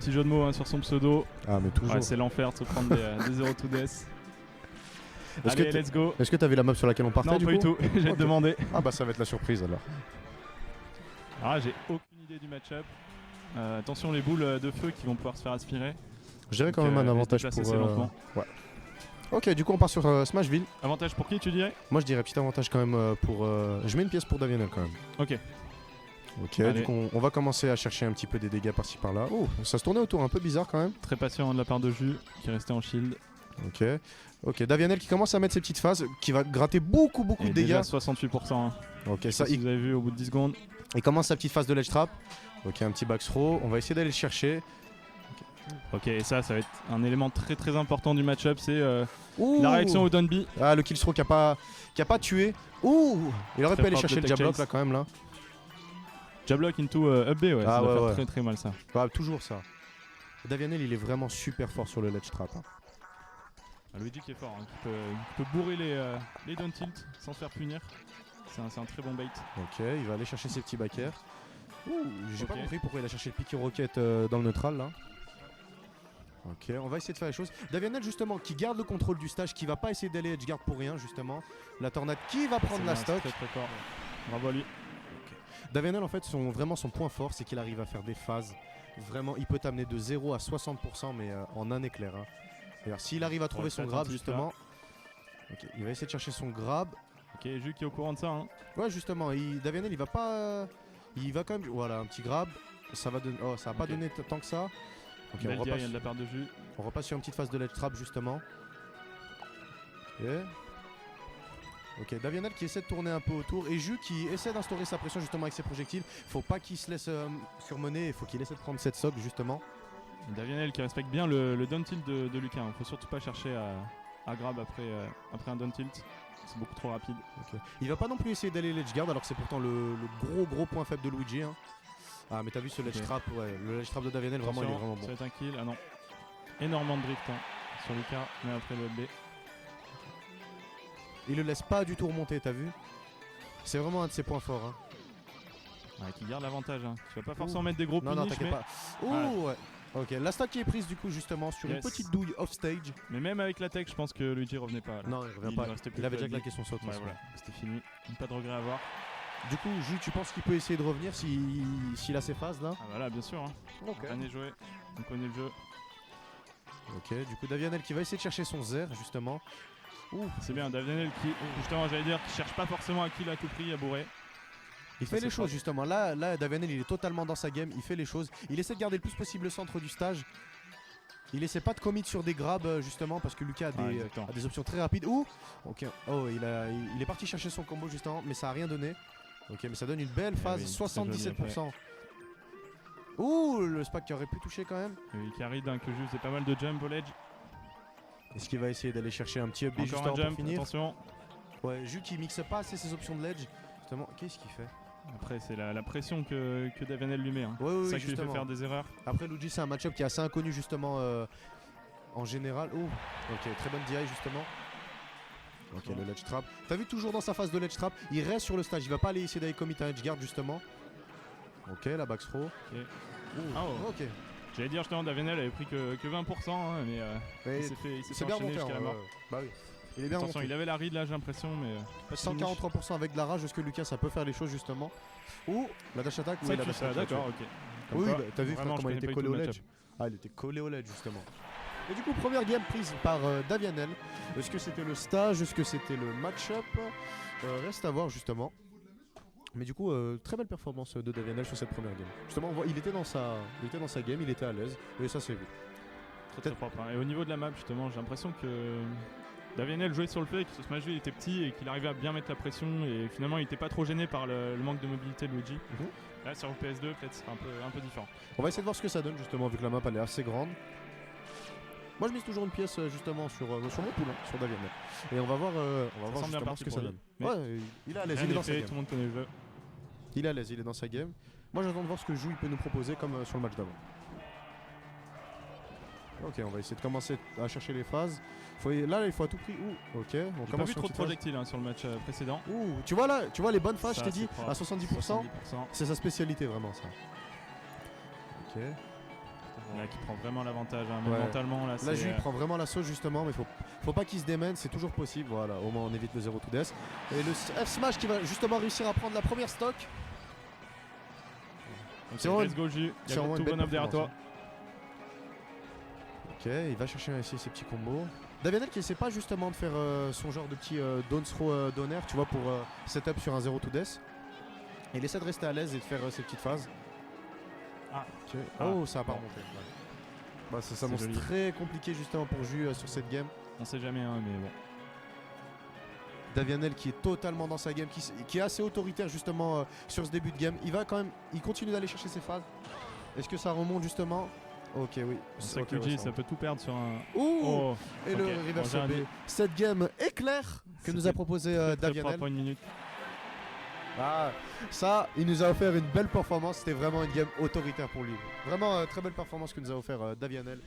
Petit jeu de mots hein, sur son pseudo. Ah, mais toujours. Ouais, c'est l'enfer de se prendre des 0 to death. Est-ce que Allez, let's go. Est-ce que t'avais la map sur laquelle on partait Non, du pas coup du tout. J'ai Ok. demandé. Ah bah ça va être la surprise alors. Ah, j'ai aucune idée du match-up. Attention les boules de feu qui vont pouvoir se faire aspirer. Je dirais quand Donc, même un je vais avantage se déplacer pour... assez lentement. Ouais. Ok, du coup on part sur Smashville. Avantage pour qui tu dirais? Moi je dirais petit avantage quand même pour... Je mets une pièce pour Davienel quand même. Ok. Ok, Allez. du coup on va commencer à chercher un petit peu des dégâts par-ci par-là. Oh, ça se tournait autour, un peu bizarre quand même. Très patient de la part de Jus qui est resté en shield. Ok. Ok, Davienel qui commence à mettre ses petites phases, qui va gratter beaucoup Et de déjà dégâts. 68%. Hein. Ok, Je sais ça, pas si vous avez vu au bout de 10 secondes. il commence sa petite phase de ledge trap. Ok, un petit back throw, on va essayer d'aller le chercher. Ok, et ça va être un élément très important du match-up, c'est Ouh. la réaction au Dunby. Ah, le kill throw qui a pas tué. Ouh, il aurait Très pu aller propre, chercher le le tech jab lock chase. là quand même là. Jablock into up B, ouais, Ah, ça va ouais, faire ouais. très mal ça. Ah, toujours ça. Davienel il est vraiment super fort sur le ledge trap. Hein. Ah, Luigi qui est fort, hein, qui peut bourrer les down tilt sans se faire punir. C'est un très bon bait. Ok, il va aller chercher ses petits back air. Ouh, j'ai pas Ok. compris pourquoi il a cherché le picky rocket dans le neutral là. Ok, on va essayer de faire les choses. Davienel justement qui garde le contrôle du stage, qui va pas essayer d'aller edge guard pour rien justement. La tornade qui va prendre C'est la bien, stock. Très fort. Bravo à lui. Davienel en fait vraiment son point fort c'est qu'il arrive à faire des phases. Vraiment il peut t'amener de 0 à 60% mais en un éclair. Hein. D'ailleurs s'il arrive à trouver Ouais, son c'est grab attentif, justement. Ok, il va essayer de chercher son grab. Ok, Jus qui est au courant de ça. Hein. Ouais justement, Davienel il va pas... il va quand même... Voilà un petit grab. Ça va donner... Oh ça va pas Ok. donner tant que ça. Ok, Belle on DI repasse... de la part de Jus. On repasse sur une petite phase de ledge trap justement. Ok. Ok, Davienel qui essaie de tourner un peu autour et Jus qui essaie d'instaurer sa pression justement avec ses projectiles. Faut pas qu'il se laisse surmener, il faut qu'il essaie de prendre cette sock justement. Et Davienel qui respecte bien le down tilt de Lucas. Hein. Faut surtout pas chercher à grab après un down tilt. C'est beaucoup trop rapide. Ok. Il va pas non plus essayer d'aller ledge guard alors que c'est pourtant le gros point faible de Luigi. Hein. Ah mais t'as vu ce ledge Ok. trap, ouais, le ledge trap de Davienel vraiment il est Attention, vraiment bon. ça va être un kill. Ah non. Énormément de drift hein, sur Lucas, mais après le B. Il le laisse pas du tout remonter, t'as vu. C'est vraiment un de ses points forts. Hein. Ouais, qui garde l'avantage. Hein. Tu vas pas forcément mettre des gros Non, punish, t'inquiète mais... pas. Ouh, ouais. Ok, la stack qui est prise du coup justement sur une Yes. petite douille off stage. mais même avec la tech, je pense que Luigi revenait pas. Là. Non, il revient pas. restait plus Il avait que déjà la claqué son saut. de toute Ouais, façon. voilà, c'était fini. Pas de regret à avoir. Du coup, Jus, tu penses qu'il peut essayer de revenir s'il a ses phases là? Ah voilà, bien sûr. Hein. Ok. Rien n'est joué. On connaît le jeu. Ok, du coup, Davienel qui va essayer de chercher son zer justement. Ouh, C'est bien, Davienel qui, justement, j'allais dire, qui cherche pas forcément à kill à tout prix, à bourrer. il Ça, fait les c'est choses propre. justement. Là, Davienel il est totalement dans sa game, il fait les choses. Il essaie de garder le plus possible le centre du stage. Il essaie pas de commit sur des grabs justement parce que Lucas a des, exactement. a des options très rapides. Ouh, ok. Oh, il est parti chercher son combo justement, mais ça a rien donné. Ok, mais ça donne une belle phase, oui, c'est joli 77%. Ouh, le spack qui aurait pu toucher quand même. Et il carry d'un que Jus faisait pas mal de jump au ledge. Est-ce qu'il va essayer d'aller chercher un petit up B Encore justement un pour jump, finir? attention. Ouais, Jus qui mixe pas assez ses options de ledge. Justement, qu'est-ce qu'il fait? Après, c'est la pression que Davienel lui met. Hein. Ouais, ouais, C'est ça oui, qui lui fait justement. faire des erreurs. Après, Luigi, c'est un match-up qui est assez inconnu justement en général. Ouh, ok, très bonne DI justement. Ok, Bon. le ledge trap. T'as vu toujours dans sa phase de ledge trap, il reste sur le stage, il va pas aller essayer d'aller commit un edge guard justement. Ok, la back throw. Ok. Ouh, Ah, oh. ok. J'allais dire, justement, Davienel avait pris que 20%, hein, mais Mais il s'est fait c'est bien enchaîner monté. jusqu'à la hein, mort. ouais. Bah oui. Il est bien Attention, monté. il avait la ride là, j'ai l'impression, mais pas de finish. 143% avec de la rage, est-ce que Lucas ça peut faire les choses justement? Ouh, la dash attack, Ça, oui, la tu dash sais, attack. d'accord, ok. Comme Oui, quoi, bah, t'as vu vraiment, comment je il était connais pas collé du au tout le ledge? match-up. Ah, il était collé au ledge justement. Et du coup, première game prise par Davienel. Est-ce que c'était le stage? Est-ce que c'était le match-up? Reste à voir justement. Mais du coup, très belle performance de Davienel sur cette première game. Justement, il était dans sa game, il était à l'aise. Et ça, c'est vu. Très propre. Hein. Et au niveau de la map, justement, j'ai l'impression que Davienel jouait sur le fait que ce Smashville était petit et qu'il arrivait à bien mettre la pression. Et finalement, il était pas trop gêné par le manque de mobilité de Luigi. Là, sur le PS2, peut-être c'est un peu différent. On va essayer de voir ce que ça donne justement, vu que la map elle est assez grande. Moi, je mise toujours une pièce justement sur mon pool, hein, sur Davienel. Et on va voir, semble bien justement parti ce que pour ça lui. donne. Mais Ouais, il est à l'aise, Rien il est n'est dans sa fait, game. tout le monde connaît le jeu. Il est à l'aise, il est dans sa game. Moi j'attends de voir ce que Jou il peut nous proposer comme sur le match d'avant. Ok, on va essayer de commencer à chercher les phases. Là, il faut à tout prix. Ouh, ok, on J'ai pas commence vu sur trop de une petite phase. projectiles hein, sur le match précédent. Ouh, tu vois là, tu vois les bonnes phases, je Ça, t'ai dit, c'est à propre. 70%. 70%. C'est sa spécialité vraiment ça. Ok. Là, qui prend vraiment l'avantage, hein, Ouais. mentalement. Là, Là, Jules prend vraiment l'assaut justement, mais faut pas qu'il se démène, c'est toujours possible. Voilà, au moins on évite le 0 to death. Et le F-Smash qui va justement réussir à prendre la première stock. c'est vraiment let's go, Jus. Il y c'est a vraiment tout une belle bon up derrière toi. Ok, il va chercher essayer ses petits combos. Davianel qui essaie pas justement de faire son genre de petit down throw donner, tu vois, pour setup sur un 0 to death. Et il essaie de rester à l'aise et de faire ses petites phases. Ah. Ok. Ah. Oh, ça a pas remonté. Ouais. Bah, ça s'annonce joli. très compliqué justement pour Jus sur cette game. On sait jamais, hein, mais bon. Davianel qui est totalement dans sa game, qui est assez autoritaire justement sur ce début de game. Il va quand même, il continue d'aller chercher ses phases. Est-ce que ça remonte justement? Ok, oui. On sait que Ok, Luigi, ouais, ça peut tout perdre sur un. Ouh, Oh, et le ok. reverse Bon, j'ai B. un- Cette game éclair que nous a C'était proposé Très Davianel. propre, une minute. Ah, ça, il nous a offert une belle performance. C'était vraiment une game autoritaire pour lui. Vraiment très belle performance que nous a offert Davianel.